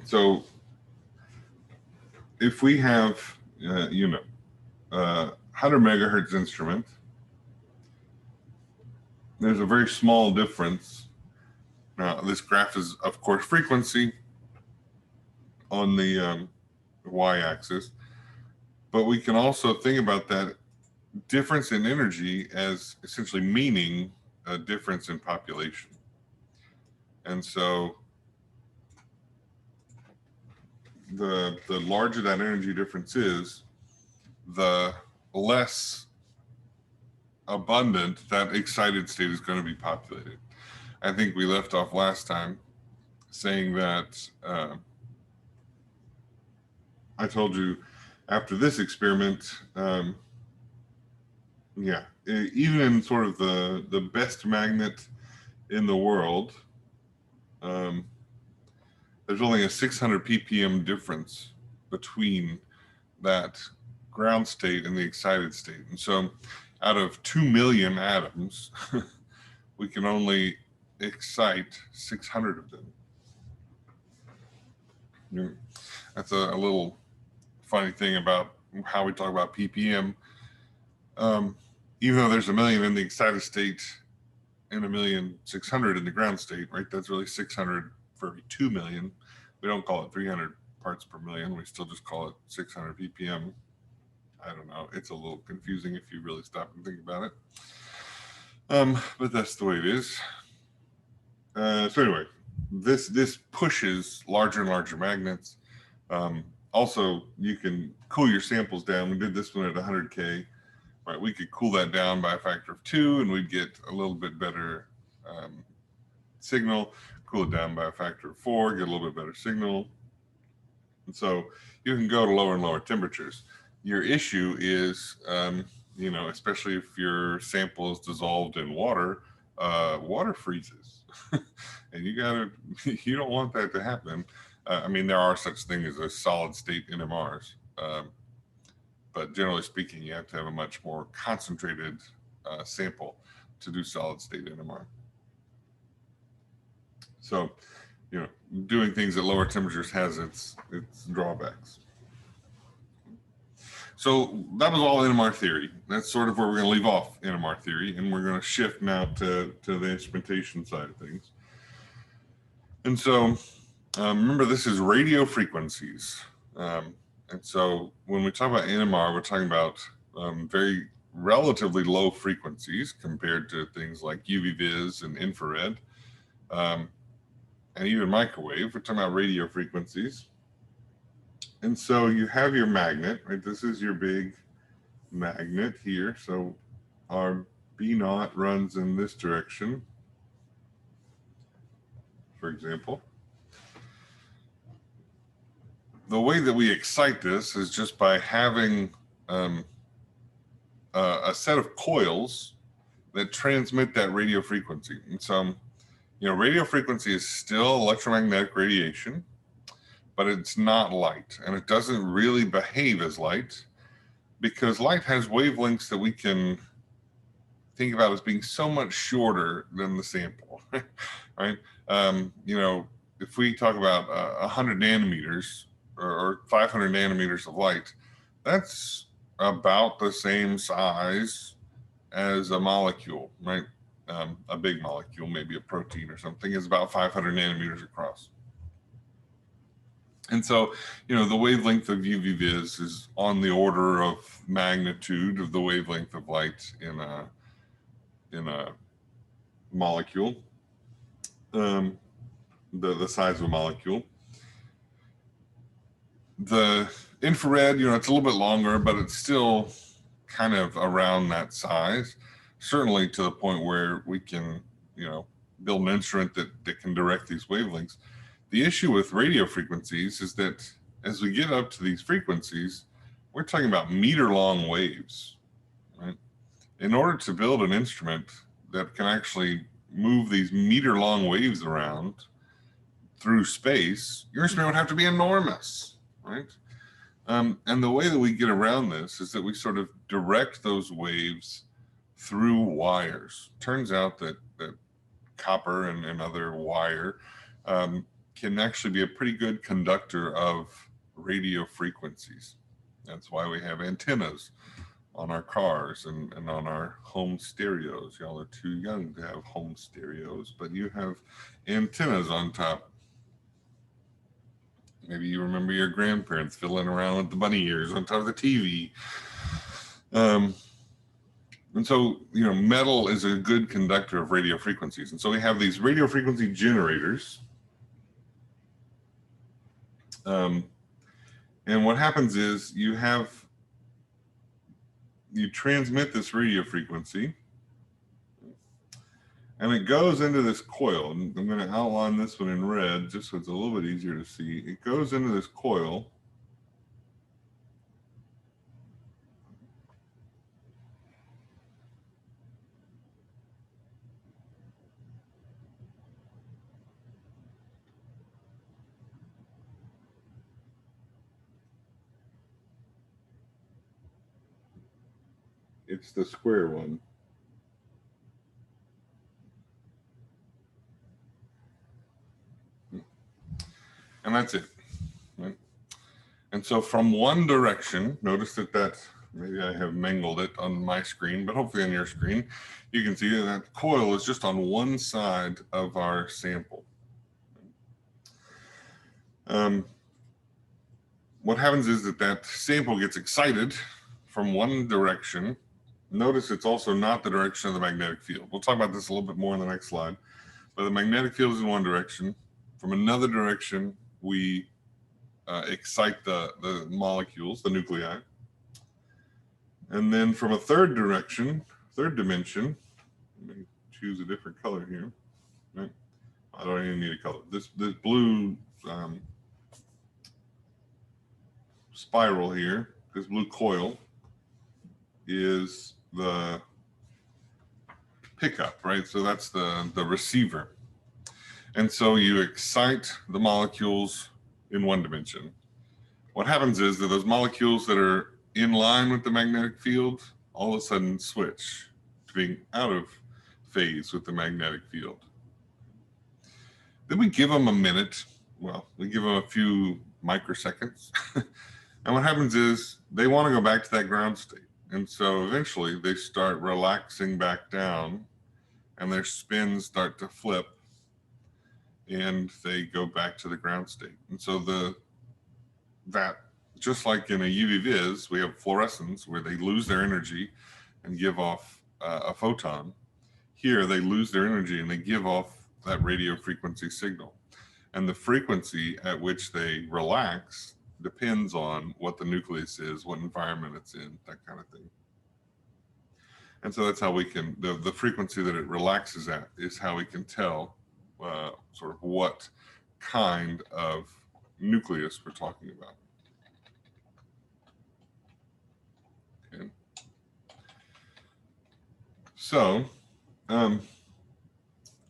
So if we have, 100 megahertz instrument, there's a very small difference. Now, this graph is, of course, frequency on the y-axis, but we can also think about that difference in energy as essentially meaning a difference in population. And so the larger that energy difference is, the less abundant that excited state is going to be populated. I think we left off last time saying that I told you after this experiment, even in sort of the best magnet in the world, there's only a 600 ppm difference between that ground state and the excited state. And so out of 2 million atoms, we can only excite 600 of them. That's a little funny thing about how we talk about ppm. Even though there's 1 million in the excited state and 1,600,000 in the ground state, right? That's really 600 for every 2 million. We don't call it 300 parts per million. We still just call it 600 ppm. I don't know. It's a little confusing if you really stop and think about it. But that's the way it is. So anyway, this pushes larger and larger magnets. Also, you can cool your samples down. We did this one at 100K. Right, we could cool that down by a factor of 2, and we'd get a little bit better signal. Cool it down by a factor of 4, get a little bit better signal. And so you can go to lower and lower temperatures. Your issue is, especially if your sample is dissolved in water, water freezes, and you don't want that to happen. I mean, there are such things as solid state NMRs. But generally speaking, you have to have a much more concentrated sample to do solid state NMR. So, doing things at lower temperatures has its drawbacks. So that was all NMR theory. That's sort of where we're going to leave off NMR theory, and we're going to shift now to the instrumentation side of things. And so remember, this is radio frequencies. And so when we talk about NMR, we're talking about very relatively low frequencies compared to things like UV vis and infrared, and even microwave. We're talking about radio frequencies. And so you have your magnet, right? This is your big magnet here. So our B naught runs in this direction, for example. The way that we excite this is just by having a set of coils that transmit that radio frequency. And so, radio frequency is still electromagnetic radiation, but it's not light, and it doesn't really behave as light because light has wavelengths that we can think about as being so much shorter than the sample, right? If we talk about 100 nanometers, or 500 nanometers of light, that's about the same size as a molecule, right? A big molecule, maybe a protein or something, is about 500 nanometers across. And so, the wavelength of UV vis is on the order of magnitude of the wavelength of light in a molecule, the size of a molecule. The infrared, it's a little bit longer, but it's still kind of around that size, certainly to the point where we can, build an instrument that can direct these wavelengths. The issue with radio frequencies is that as we get up to these frequencies, we're talking about meter-long waves, right? In order to build an instrument that can actually move these meter-long waves around through space, your instrument would have to be enormous. Right? And the way that we get around this is that we sort of direct those waves through wires. Turns out that copper and other wire can actually be a pretty good conductor of radio frequencies. That's why we have antennas on our cars and on our home stereos. Y'all are too young to have home stereos, but you have antennas on top. Maybe you remember your grandparents fiddling around with the bunny ears on top of the TV. And so, metal is a good conductor of radio frequencies. And so we have these radio frequency generators. And what happens is you transmit this radio frequency, and it goes into this coil. And I'm going to outline this one in red just so it's a little bit easier to see. It goes into this coil. It's the square one. And that's it. Right? And so from one direction, notice that maybe I have mangled it on my screen, but hopefully on your screen, you can see that coil is just on one side of our sample. What happens is that sample gets excited from one direction. Notice it's also not the direction of the magnetic field. We'll talk about this a little bit more in the next slide. But the magnetic field is in one direction. From another direction, we excite the molecules, the nuclei. And then from a third dimension, let me choose a different color here. Right? I don't even need a color. This blue spiral here, this blue coil, is the pickup, right? So that's the receiver. And so you excite the molecules in one dimension. What happens is that those molecules that are in line with the magnetic field all of a sudden switch to being out of phase with the magnetic field. Then we give them a minute. Well, we give them a few microseconds. And what happens is they want to go back to that ground state. And so eventually they start relaxing back down and their spins start to flip and they go back to the ground state. And so that just like in a UV vis, we have fluorescence where they lose their energy and give off a photon. Here they lose their energy and they give off that radio frequency signal. And the frequency at which they relax depends on what the nucleus is, what environment it's in, that kind of thing. And so that's how we can, the frequency that it relaxes at is how we can tell sort of what kind of nucleus we're talking about. Okay. So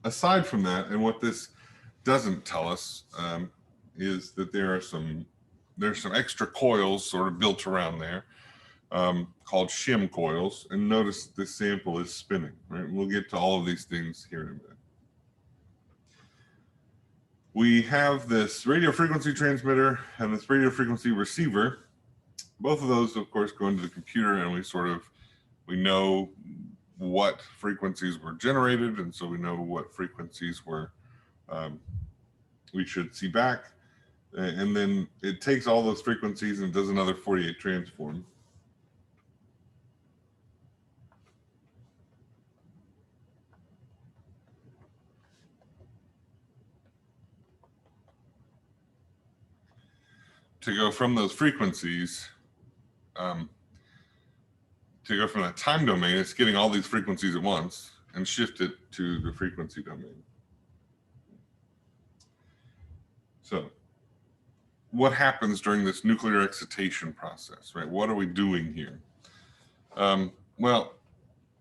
aside from that, and what this doesn't tell us is that there's some extra coils sort of built around there called shim coils. And notice this sample is spinning, right? We'll get to all of these things here in a minute. We have this radio frequency transmitter and this radio frequency receiver. Both of those, of course, go into the computer, and we know what frequencies were generated, and so we know what frequencies we should see back. And then it takes all those frequencies and does another Fourier transform. To go from those frequencies, to go from that time domain, it's getting all these frequencies at once and shift it to the frequency domain. So what happens during this nuclear excitation process, right? What are we doing here? Well,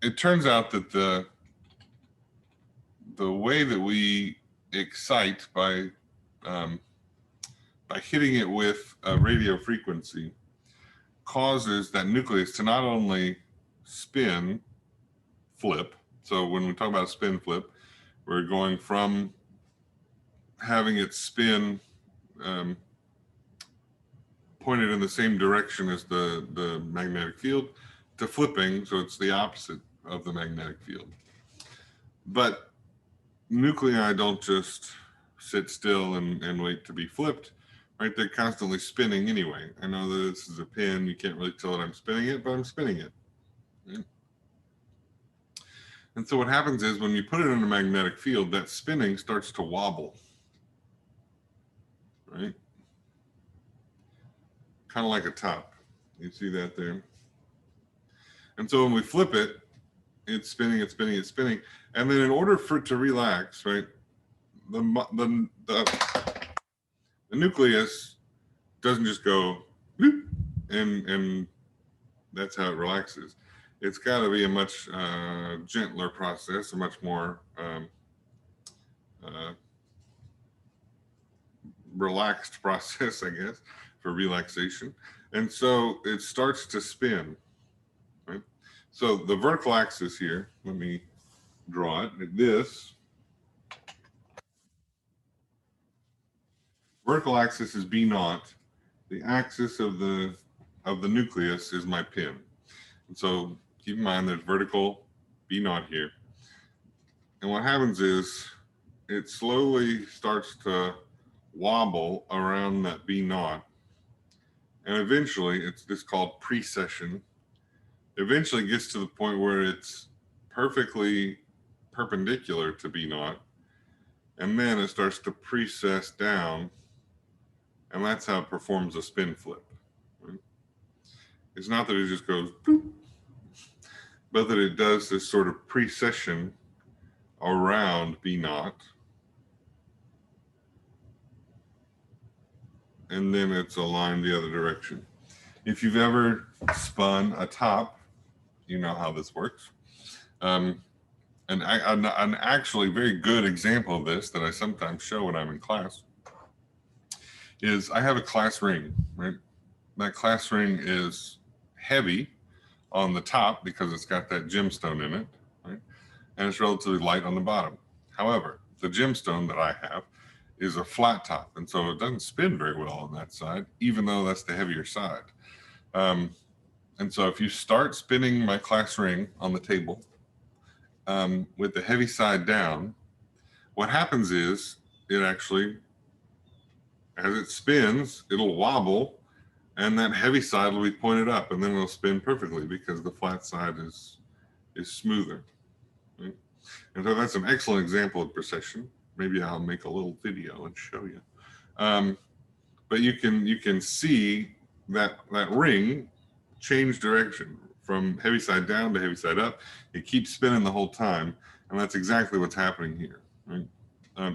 it turns out that the way that we excite by hitting it with a radio frequency causes that nucleus to not only spin, flip. So when we talk about spin flip, we're going from having it spin pointed in the same direction as the magnetic field to flipping, so it's the opposite of the magnetic field. But nuclei don't just sit still and wait to be flipped, right? They're constantly spinning anyway. I know that this is a pin. You can't really tell that I'm spinning it, but I'm spinning it. Right? And so what happens is when you put it in a magnetic field, that spinning starts to wobble, right? Kind of like a top. You see that there? And so when we flip it, it's spinning, it's spinning, it's spinning. And then in order for it to relax, right, the nucleus doesn't just go whoop, and that's how it relaxes. It's got to be a much gentler process, a much more relaxed process, I guess, for relaxation. And so it starts to spin, right? So the vertical axis here, let me draw it like this. Vertical axis is B naught. The axis of the nucleus is my pin. And so keep in mind there's vertical B naught here. And what happens is it slowly starts to wobble around that B naught. And eventually, it's this called precession. Eventually gets to the point where it's perfectly perpendicular to B naught. And then it starts to precess down. And that's how it performs a spin flip. Right? It's not that it just goes boop, but that it does this sort of precession around B naught. And then it's aligned the other direction. If you've ever spun a top, you know how this works. An actually very good example of this that I sometimes show when I'm in class is I have a class ring, right? That class ring is heavy on the top because it's got that gemstone in it, right? And it's relatively light on the bottom. However, the gemstone that I have is a flat top, and so it doesn't spin very well on that side, even though that's the heavier side. And so if you start spinning my class ring on the table with the heavy side down, what happens is it actually, as it spins, it'll wobble, and that heavy side will be pointed up, and then it'll spin perfectly because the flat side is smoother. Right? And so that's an excellent example of precession. Maybe I'll make a little video and show you. But you can see that ring change direction from heavy side down to heavy side up. It keeps spinning the whole time, and that's exactly what's happening here. Right?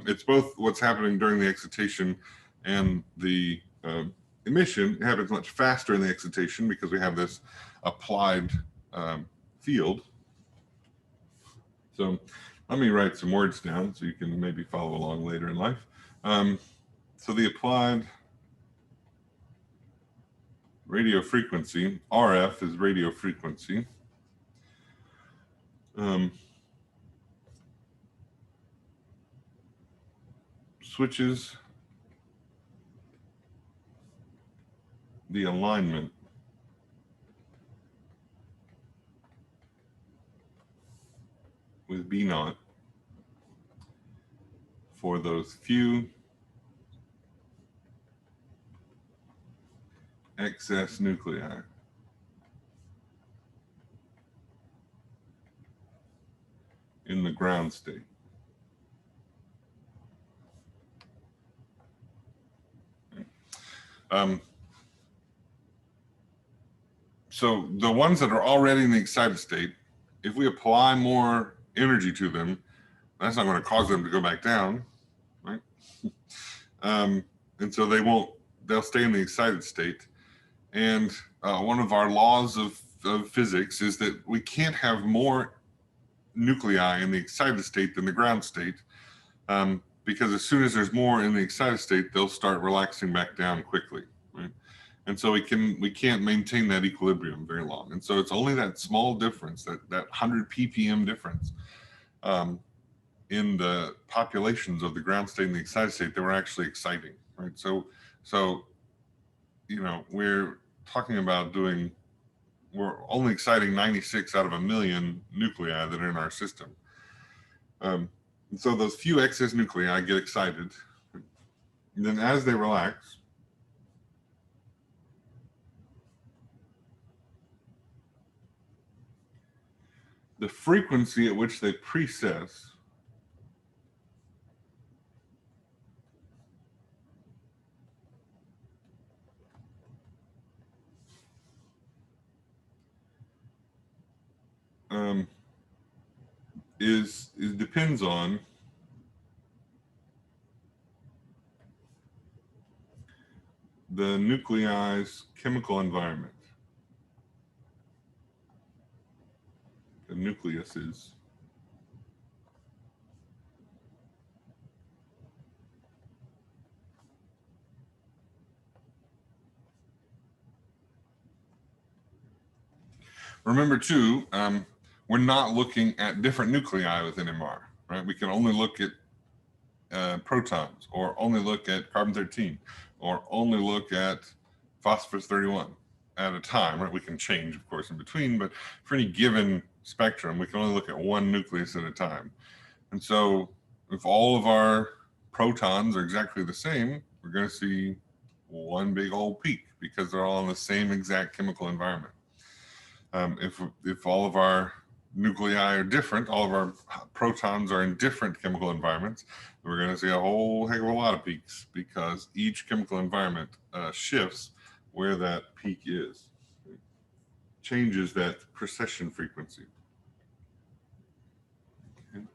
It's both what's happening during the excitation and the emission. It happens much faster in the excitation because we have this applied field. So let me write some words down so you can maybe follow along later in life. So the applied radio frequency, RF is radio frequency. Switches the alignment with B naught for those few excess nuclei in the ground state. So the ones that are already in the excited state, if we apply more energy to them, that's not going to cause them to go back down, right? And so they'll stay in the excited state. And one of our laws of physics is that we can't have more nuclei in the excited state than the ground state, because as soon as there's more in the excited state, they'll start relaxing back down quickly, right? And so we can't maintain that equilibrium very long. And so it's only that small difference, that 100 ppm difference, in the populations of the ground state and the excited state that were actually exciting, right? So we're talking about we're only exciting 96 out of 1,000,000 nuclei that are in our system. And so those few excess nuclei get excited. And then as they relax, the frequency at which they precess depends on the nuclei's chemical environment. The nucleus is. Remember too, we're not looking at different nuclei with NMR, right? We can only look at protons, or only look at carbon-13, or only look at phosphorus-31 at a time, right? We can change, of course, in between, but for any given spectrum, we can only look at one nucleus at a time. And so if all of our protons are exactly the same, we're going to see one big old peak because they're all in the same exact chemical environment. If all of our nuclei are different, all of our protons are in different chemical environments, we're going to see a whole heck of a lot of peaks because each chemical environment shifts where that peak is. It changes that precession frequency. Okay.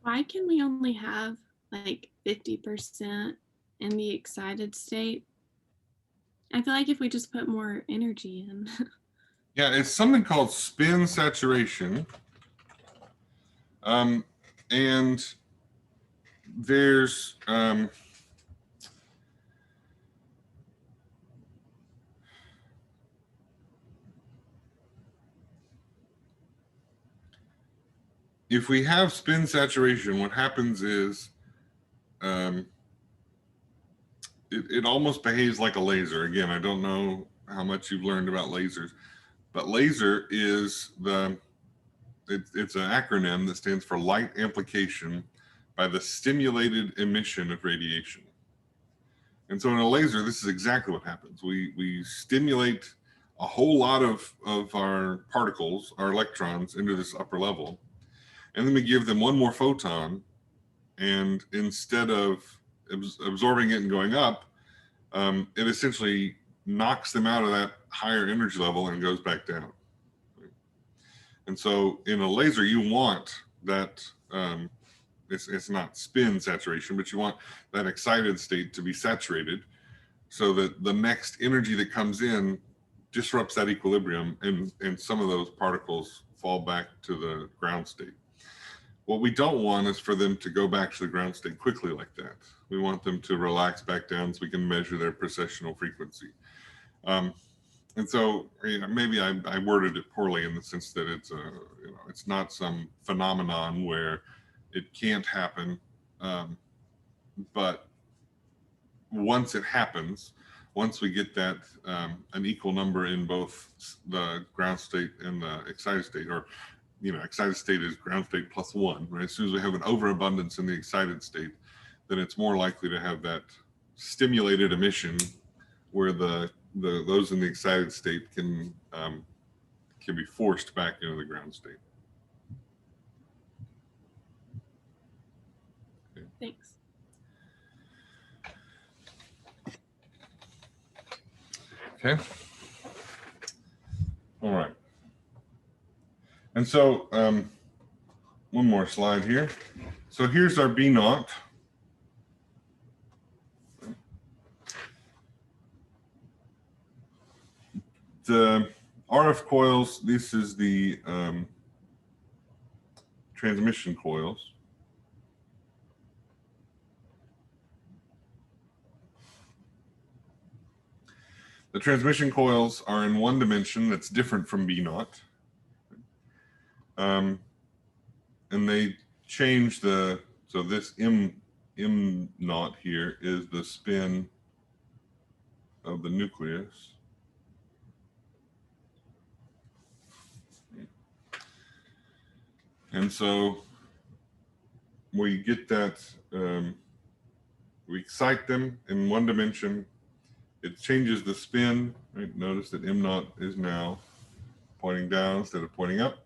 Why can we only have like 50% in the excited state? I feel like if we just put more energy in. Yeah, it's something called spin saturation. And there's if we have spin saturation, what happens is it almost behaves like a laser. Again, I don't know how much you've learned about lasers, but laser is it's an acronym that stands for light amplification by the stimulated emission of radiation. And so in a laser, this is exactly what happens. We stimulate a whole lot of our particles, our electrons, into this upper level, and then we give them one more photon, and instead of absorbing it and going up, it essentially knocks them out of that higher energy level and goes back down. And so in a laser, you want that, it's not spin saturation, but you want that excited state to be saturated so that the next energy that comes in disrupts that equilibrium, and some of those particles fall back to the ground state. What we don't want is for them to go back to the ground state quickly like that. We want them to relax back down so we can measure their precessional frequency. And so maybe I worded it poorly in the sense that it's not some phenomenon where it can't happen, but once it happens, once we get that an equal number in both the ground state and the excited state, or excited state is ground state plus one, right? As soon as we have an overabundance in the excited state, then it's more likely to have that stimulated emission where those in the excited state can be forced back into the ground state. Okay. Thanks. Okay. All right. And so one more slide here. So here's our B naught. The RF coils, this is the transmission coils. The transmission coils are in one dimension that's different from B naught. and they change the, so this M naught here is the spin of the nucleus. And so we get that, we excite them in one dimension. It changes the spin, right? Notice that M naught is now pointing down instead of pointing up.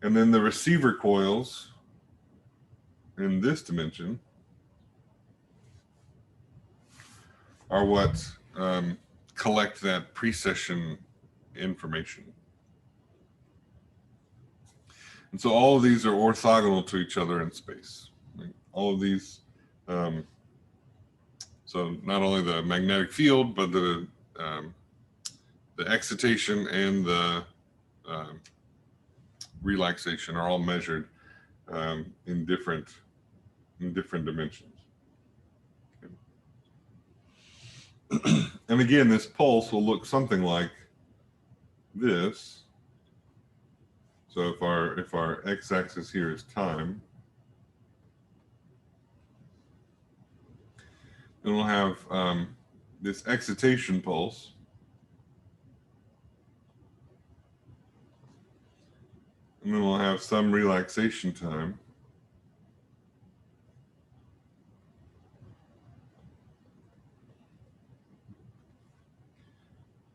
And then the receiver coils in this dimension are what collect that precession information. And so all of these are orthogonal to each other in space. Right? All of these, so not only the magnetic field, but the excitation and the relaxation are all measured in different dimensions. And again, this pulse will look something like this. So if our x-axis here is time, then we'll have this excitation pulse. And then we'll have some relaxation time.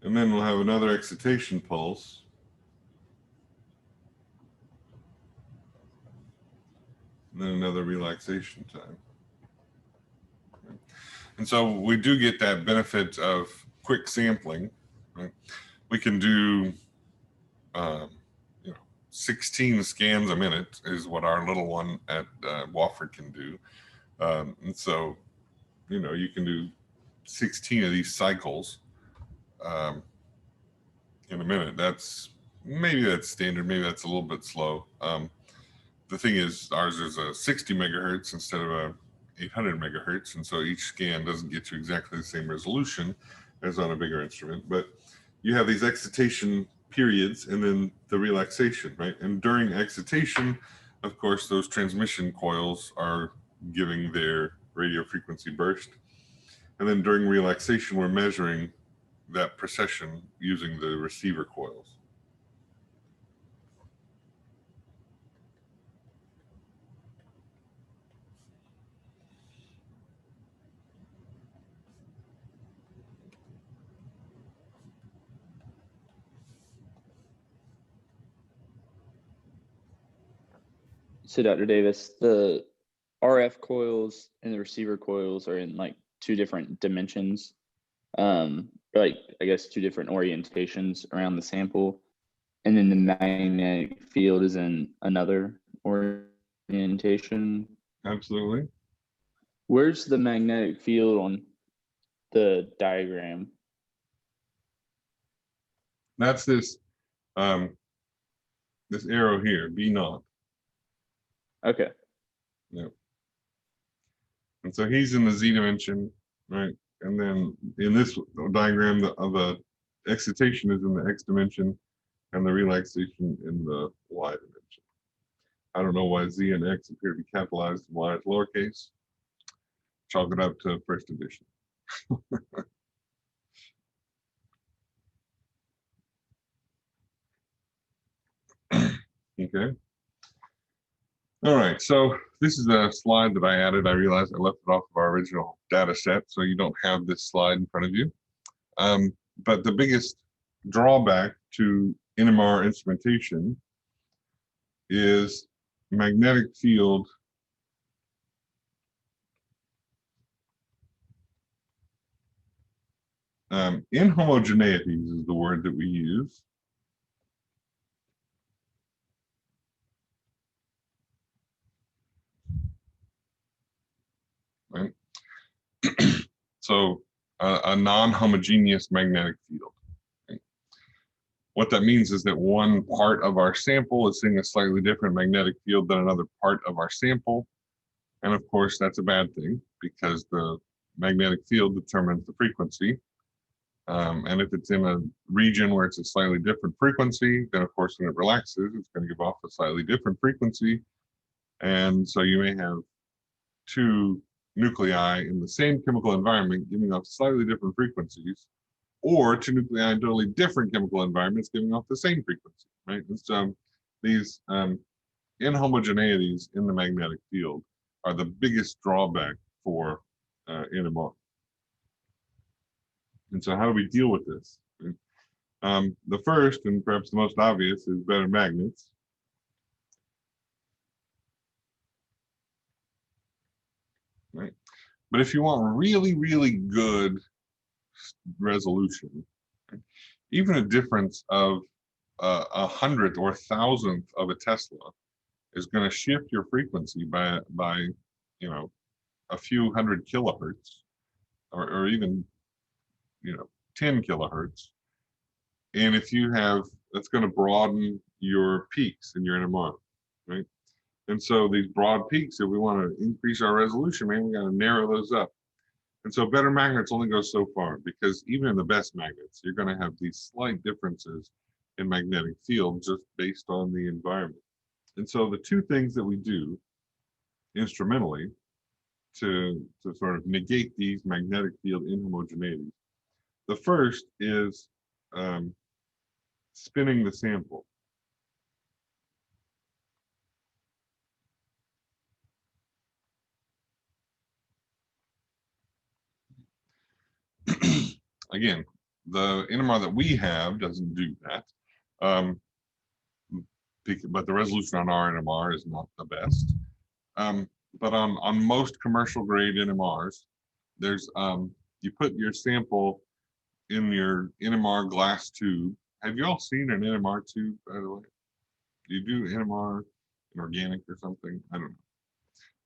And then we'll have another excitation pulse. And then another relaxation time. And so we do get that benefit of quick sampling. Right? We can do 16 scans a minute is what our little one at Wofford can do. And so, you can do 16 of these cycles in a minute. Maybe that's standard, maybe that's a little bit slow. The thing is, ours is a 60 megahertz instead of a 800 megahertz, and so each scan doesn't get you exactly the same resolution as on a bigger instrument. But you have these excitation periods and then the relaxation, right? And during excitation, of course, those transmission coils are giving their radio frequency burst. And then during relaxation, we're measuring that precession using the receiver coils. So Dr. Davis, the RF coils and the receiver coils are in like two different dimensions, like I guess two different orientations around the sample, and then the magnetic field is in another orientation. Absolutely. Where's the magnetic field on the diagram? That's this this arrow here, B naught. Okay. Yep. And so he's in the Z dimension, right? And then in this diagram, the excitation is in the X dimension and the relaxation in the Y dimension. I don't know why Z and X appear to be capitalized and Y is lowercase. Chalk it up to first edition. Okay. All right, so this is a slide that I added. I realized I left it off of our original data set, so you don't have this slide in front of you. But the biggest drawback to NMR instrumentation is magnetic field inhomogeneities is the word that we use. Right? So a non-homogeneous magnetic field. Right? What that means is that one part of our sample is seeing a slightly different magnetic field than another part of our sample. And of course, that's a bad thing because the magnetic field determines the frequency. And if it's in a region where it's a slightly different frequency, then of course when it relaxes, it's going to give off a slightly different frequency. And so you may have two nuclei in the same chemical environment giving off slightly different frequencies, or two nuclei in totally different chemical environments giving off the same frequency, right? And so these inhomogeneities in the magnetic field are the biggest drawback for NMR. And so how do we deal with this? The first and perhaps the most obvious is better magnets. Right? But if you want really, really good resolution, right, even a difference of a hundredth or thousandth of a Tesla is going to shift your frequency by you know, a few hundred kilohertz, or even 10 kilohertz. And if you have, that's going to broaden your peaks in your NMR, right? And so these broad peaks, if we want to increase our resolution, man, we got to narrow those up. And so better magnets only go so far, because even in the best magnets, you're going to have these slight differences in magnetic field just based on the environment. And so the two things that we do instrumentally to sort of negate these magnetic field inhomogeneities, the first is spinning the sample. Again, the NMR that we have doesn't do that, but the resolution on our NMR is not the best. But on most commercial grade NMRs, there's you put your sample in your NMR glass tube. Have you all seen an NMR tube, by the way? Do you do NMR in organic or something? I don't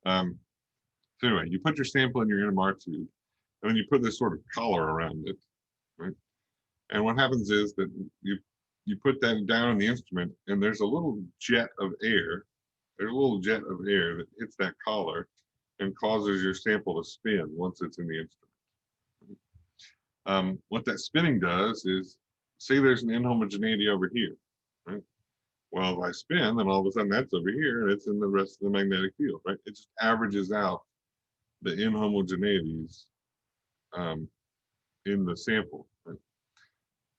know. So anyway, you put your sample in your NMR tube, and then you put this sort of collar around it, right? And what happens is that you put that down in the instrument, and there's a little jet of air. There's a little jet of air that hits that collar and causes your sample to spin once it's in the instrument. What that spinning does is, say there's an inhomogeneity over here, right? Well, if I spin, then all of a sudden that's over here, and it's in the rest of the magnetic field, right? It just averages out the inhomogeneities in the sample. Right?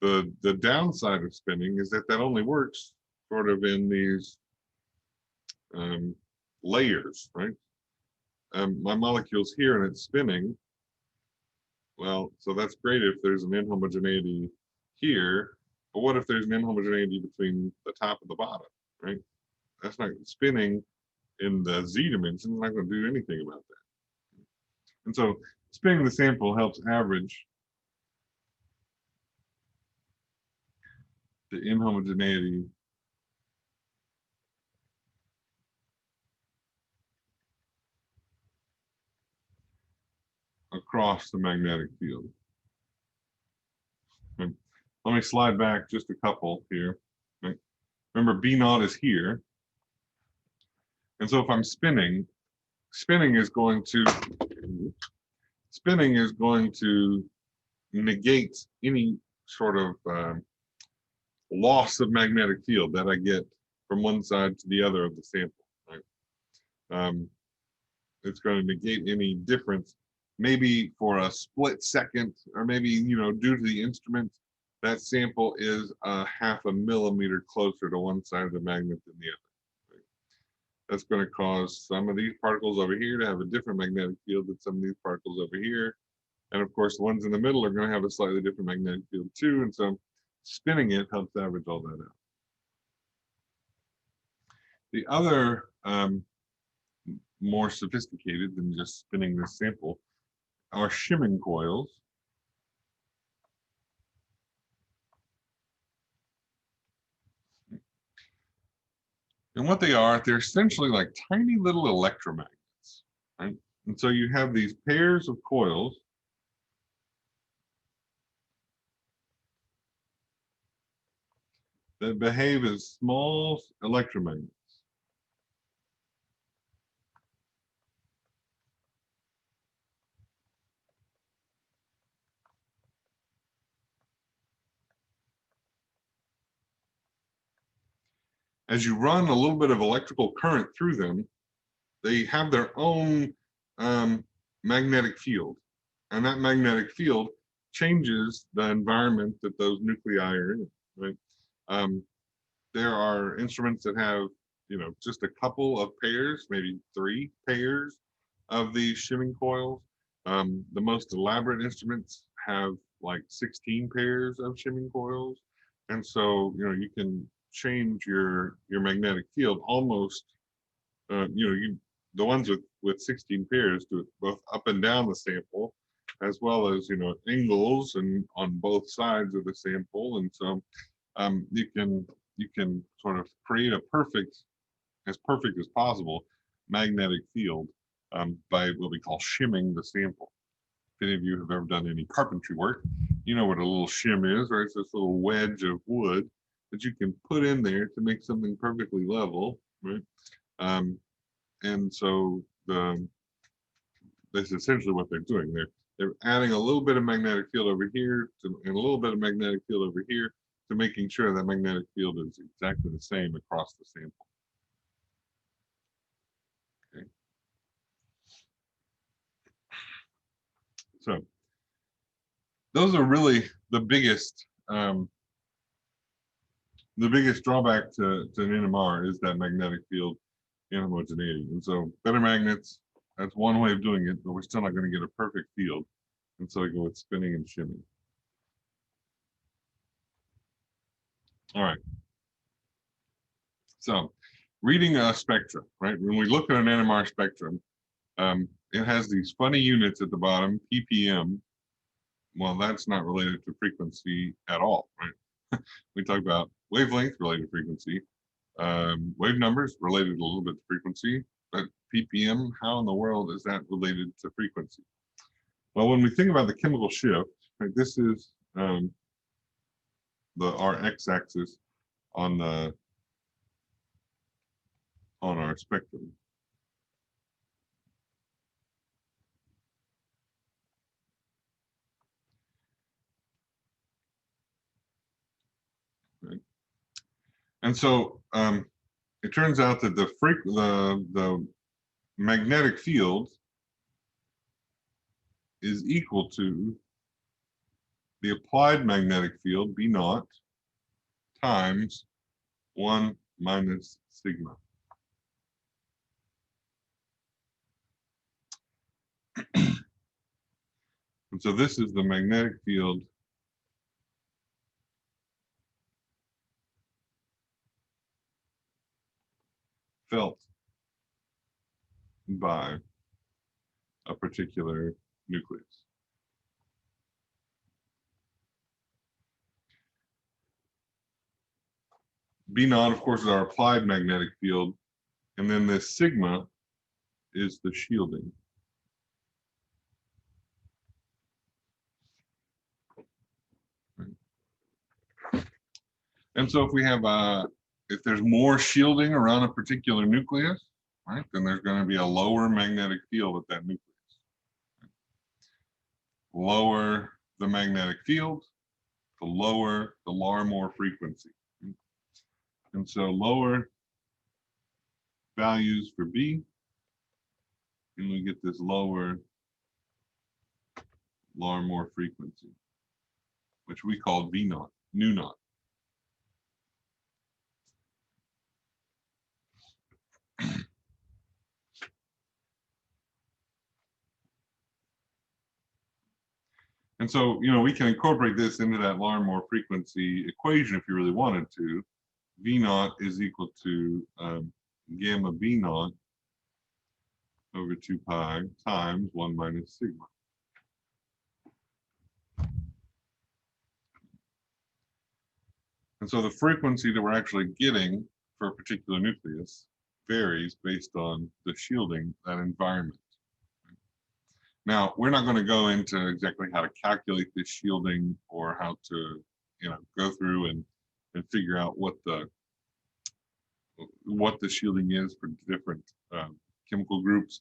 The downside of spinning is that only works sort of in these layers, right? My molecule's here and it's spinning. Well, so that's great if there's an inhomogeneity here, but what if there's an inhomogeneity between the top and the bottom, right? That's not spinning in the Z dimension, it's not going to do anything about that. And so spinning the sample helps average the inhomogeneity across the magnetic field. And let me slide back just a couple here. Right? Remember, B naught is here. And so if I'm spinning is going to negate any sort of loss of magnetic field that I get from one side to the other of the sample. Right? It's going to negate any difference, maybe for a split second, or maybe due to the instrument, that sample is a half a millimeter closer to one side of the magnet than the other. Right? That's going to cause some of these particles over here to have a different magnetic field than some of these particles over here. And of course, the ones in the middle are going to have a slightly different magnetic field too. And so spinning it helps average all that out. The other more sophisticated than just spinning this sample are shimming coils. And what they are, they're essentially like tiny little electromagnets, right? And so you have these pairs of coils that behave as small electromagnets. as you run a little bit of electrical current through them, they have their own magnetic field. And that magnetic field changes the environment that those nuclei are in, right? There are instruments that have, just a couple of pairs, maybe 3 pairs of these shimming coils. The most elaborate instruments have like 16 pairs of shimming coils. And so, you can change your magnetic field almost, the ones with 16 pairs do it both up and down the sample, as well as, angles and on both sides of the sample. And so you can sort of create a perfect as possible magnetic field by what we call shimming the sample. If any of you have ever done any carpentry work, you know what a little shim is, right? It's this little wedge of wood that you can put in there to make something perfectly level, right? And so that's essentially what they're doing. They're adding a little bit of magnetic field over here and a little bit of magnetic field over here to making sure that magnetic field is exactly the same across the sample. Okay. So those are really the biggest drawback to an NMR is that magnetic field inhomogeneity. And so better magnets, that's one way of doing it, but we're still not going to get a perfect field. And so we go with spinning and shimming. All right. So reading a spectrum, right? When we look at an NMR spectrum, it has these funny units at the bottom, ppm. Well, that's not related to frequency at all, right? We talk about wavelength related to frequency, wave numbers related a little bit to frequency, but ppm, how in the world is that related to frequency? Well, when we think about the chemical shift, right, this is our x-axis on our spectrum. Right. And so it turns out that the magnetic field is equal to the applied magnetic field, B naught, times 1 minus sigma. And so this is the magnetic field felt by a particular nucleus. B naught, of course, is our applied magnetic field, and then this sigma is the shielding. And so if we have if there's more shielding around a particular nucleus, right, then there's going to be a lower magnetic field at that nucleus. Lower the magnetic field, the lower the Larmor frequency. And so lower values for B, and we get this lower Larmor frequency, which we call V naught, nu naught. And so, we can incorporate this into that Larmor frequency equation if you really wanted to. V naught is equal to gamma B naught over 2 pi times 1 minus sigma. And so the frequency that we're actually getting for a particular nucleus varies based on the shielding, that environment. Now, we're not going to go into exactly how to calculate this shielding or how to, go through and figure out what the shielding is for different chemical groups.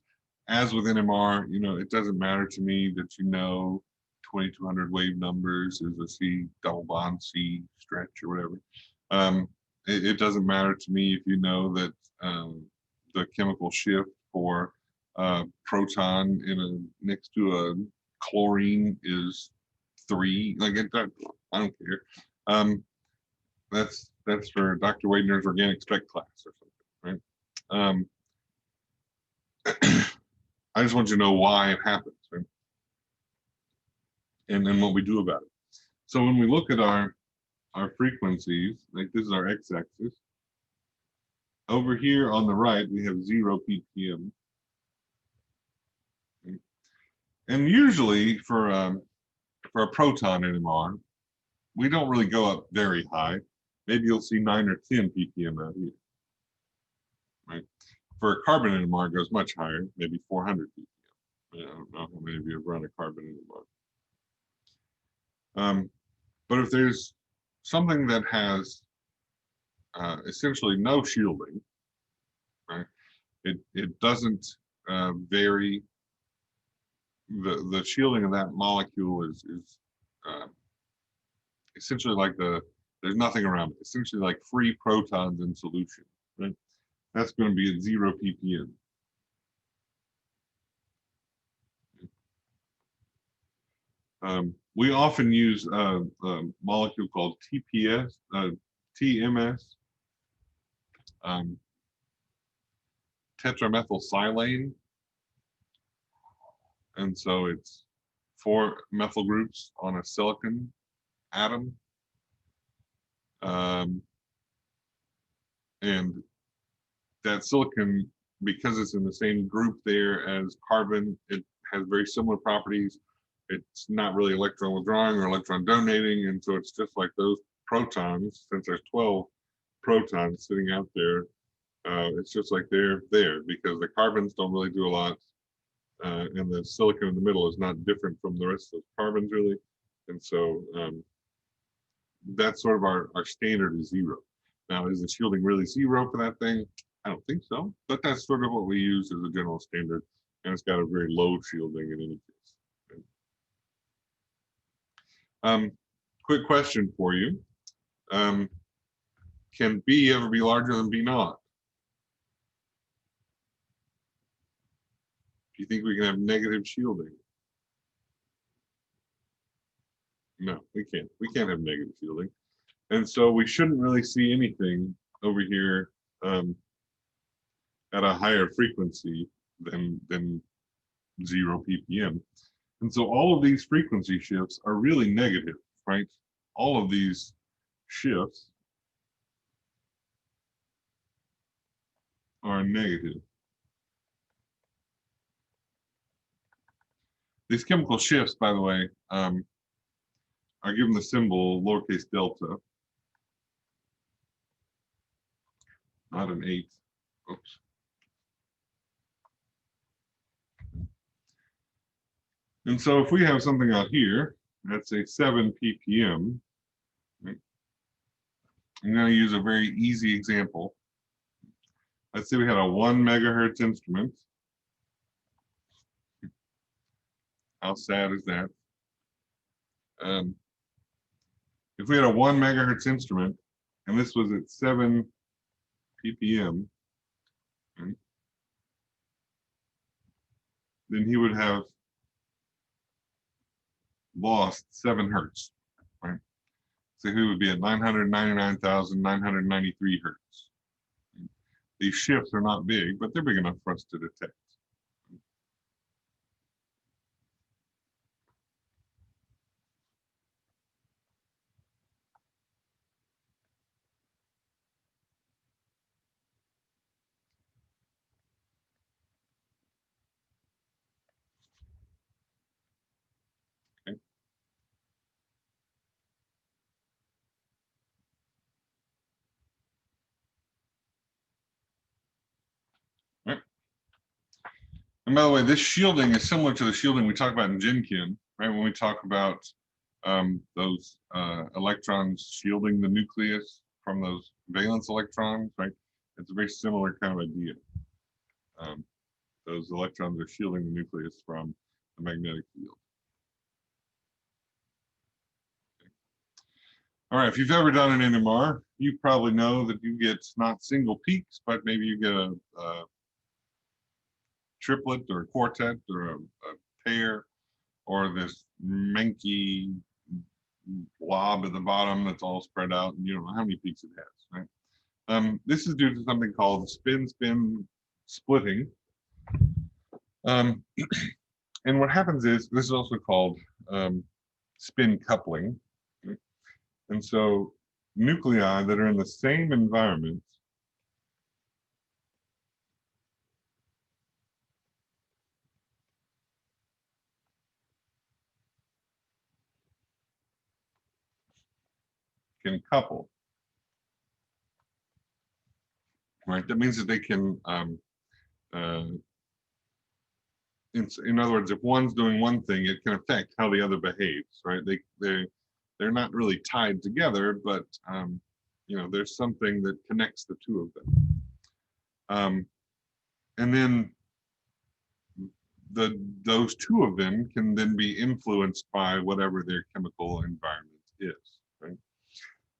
As with NMR, it doesn't matter to me that 2200 wave numbers is a C double bond C stretch or whatever. it doesn't matter to me if you know that the chemical shift for proton in next to a chlorine is 3. Like I don't care. That's for Dr. Wadner's organic spec class or something, right? I just want you to know why it happens, right? And then what we do about it. So when we look at our frequencies, like this is our x-axis. Over here on the right, we have 0 ppm. And usually for a proton NMR, we don't really go up very high. Maybe you'll see 9 or 10 ppm out here, right? For a carbon NMR, it goes much higher, maybe 400 ppm. I don't know how many of you have run a carbon NMR. But if there's something that has essentially no shielding, right? It doesn't vary. The shielding of that molecule is essentially like there's nothing around it. Essentially like free protons in solution, right? That's going to be at 0 ppm. We often use a molecule called TMS, tetramethylsilane. And so it's 4 methyl groups on a silicon atom. And that silicon, because it's in the same group there as carbon, it has very similar properties. It's not really electron withdrawing or electron donating, and so it's just like those protons. Since there's 12 protons sitting out there, it's just like they're there because the carbons don't really do a lot, and the silicon in the middle is not different from the rest of the carbons really, and so that's sort of our standard is 0. Now, is the shielding really 0 for that thing? I don't think so, but that's sort of what we use as a general standard, and it's got a very low shielding in any case. Quick question for you. Can B ever be larger than B naught? Do you think we can have negative shielding? No, we can't. We can't have negative shielding. And so we shouldn't really see anything over here at a higher frequency than 0 ppm. And so all of these frequency shifts are really negative, right? All of these shifts are negative. These chemical shifts, by the way, are given the symbol lowercase delta, not an 8. Oops. And so if we have something out here, that's a 7 ppm. Right? I'm going to use a very easy example. Let's say we had a 1 megahertz instrument. How sad is that? If we had a 1 megahertz instrument and this was at 7 ppm, right, then he would have lost 7 hertz, right? So he would be at 999,993 hertz. These shifts are not big, but they're big enough for us to detect. Okay. Right. And by the way, this shielding is similar to the shielding we talk about in GenChem, right? When we talk about those electrons shielding the nucleus from those valence electrons, right? It's a very similar kind of idea. Those electrons are shielding the nucleus from the magnetic field. All right, if you've ever done an NMR, you probably know that you get not single peaks, but maybe you get a triplet or a quartet or a pair, or this manky blob at the bottom that's all spread out, and you don't know how many peaks it has, right? This is due to something called spin-spin splitting. And what happens is, this is also called spin coupling. Right? And so nuclei that are in the same environment can couple. Right? That means that they can, in other words, if one's doing one thing, it can affect how the other behaves, right? They're not really tied together, but you know, there's something that connects the two of them. And then those two of them can then be influenced by whatever their chemical environment is, right?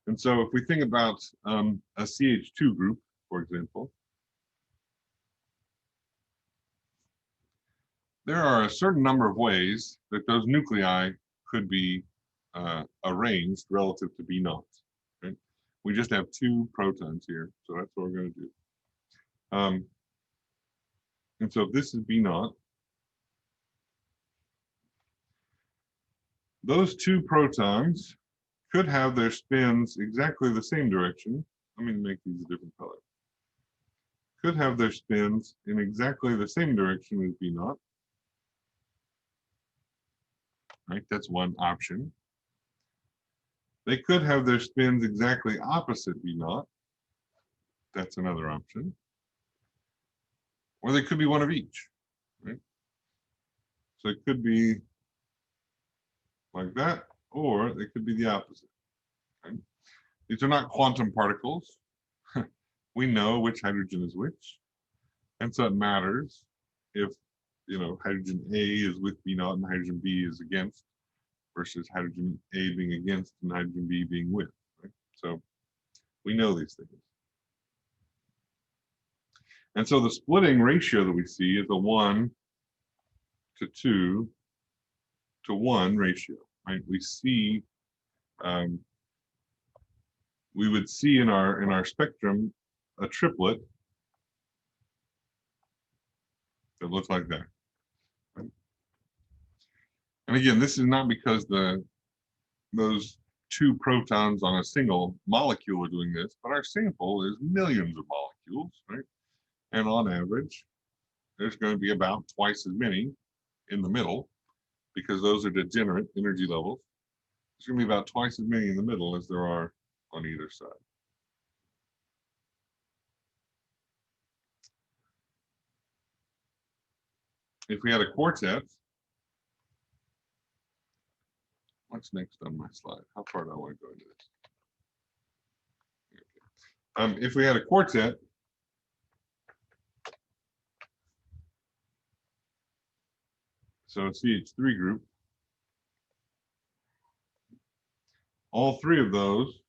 And so if we think about a CH2 group, for example, there are a certain number of ways that those nuclei could be arranged relative to B naught. Right? We just have 2 protons here, so that's what we're going to do. And so if this is B naught, those 2 protons could have their spins exactly the same direction. Let me make these a different color. Could have their spins in exactly the same direction as B naught. Right, that's one option. They could have their spins exactly opposite B naught. That's another option. Or they could be one of each. Right? So it could be like that, or they could be the opposite. Right? These are not quantum particles. We know which hydrogen is which. And so it matters if, you know, hydrogen A is with B naught and hydrogen B is against, versus hydrogen A being against and hydrogen B being with. Right? So we know these things. And so the splitting ratio that we see is a 1 to 2 to 1 ratio. Right? We see, we would see in our spectrum a triplet that looks like that. Right? And again, this is not because those 2 protons on a single molecule are doing this, but our sample is millions of molecules, right? And on average, there's going to be about twice as many in the middle, because those are degenerate energy levels. There's going to be about twice as many in the middle as there are on either side. If we had a quartet, what's next on my slide? How far do I want to go into this? Okay. If we had a quartet, so a CH3 group, all 3 of those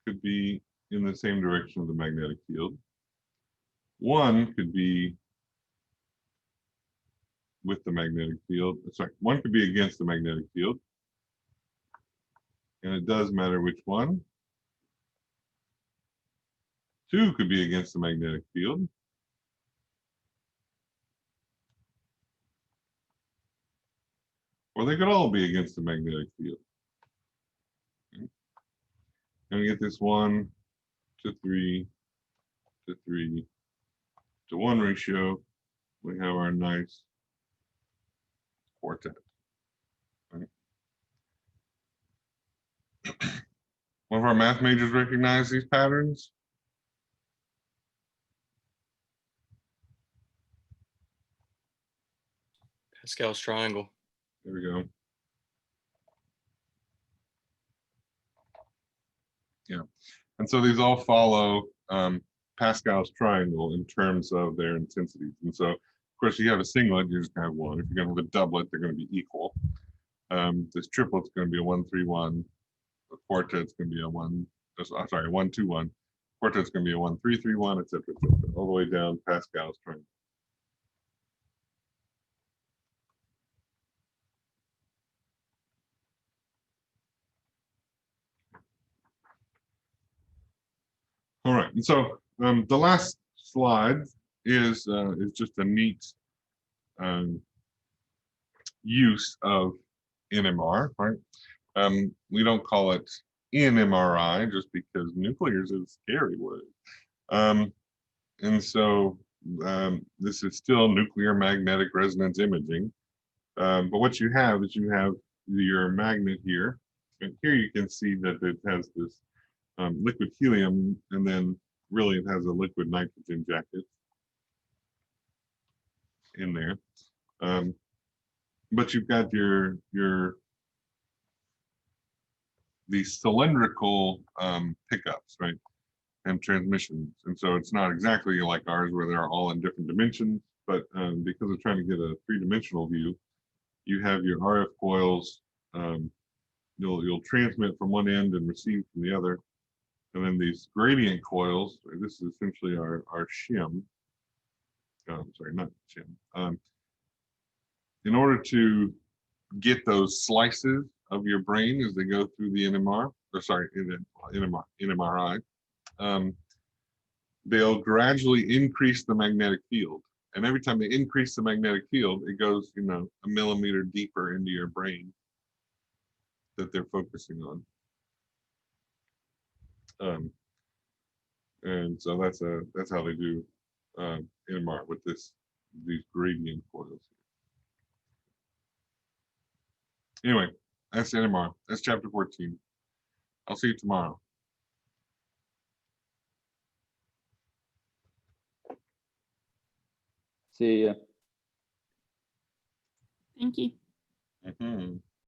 could be in the same direction of the magnetic field. One could be with the magnetic field. Sorry, one could be against the magnetic field. And it does matter which one. 2 could be against the magnetic field. Or they could all be against the magnetic field. Okay. And we get this 1 to 3 to 3 to 1 ratio. We have our nice quartet. Right? One of our math majors recognize these patterns. Pascal's triangle. There we go. Yeah, and so these all follow Pascal's triangle in terms of their intensities. And so, of course, you have a singlet, you're just going to have 1. If you're going to have a doublet, they're going to be equal. This triplet's going to be a 1, 3, 1, The quartet's going to be a 1-2-1. Quartet's going to be a 1-3-3-1, etc., all the way down Pascal's triangle. All right, and so the last slide is just a neat use of NMR, right? We don't call it NMRI just because nuclear is a scary word. And so this is still nuclear magnetic resonance imaging. But what you have is you have your magnet here. And here you can see that it has this liquid helium, and then really it has a liquid nitrogen jacket in there. But you've got these cylindrical pickups, right, and transmissions. And so it's not exactly like ours where they're all in different dimensions, but because of trying to get a three-dimensional view, you have your RF coils. You'll transmit from one end and receive from the other. And then these gradient coils, this is essentially our shim. Sorry, not shim. In order to get those slices of your brain as they go through the NMRI, they'll gradually increase the magnetic field. And every time they increase the magnetic field, it goes, a millimeter deeper into your brain that they're focusing on. And so that's how they do NMR with these gradient coils. Anyway, that's NMR. That's chapter 14. I'll see you tomorrow. See ya. Thank you. Mm-hmm.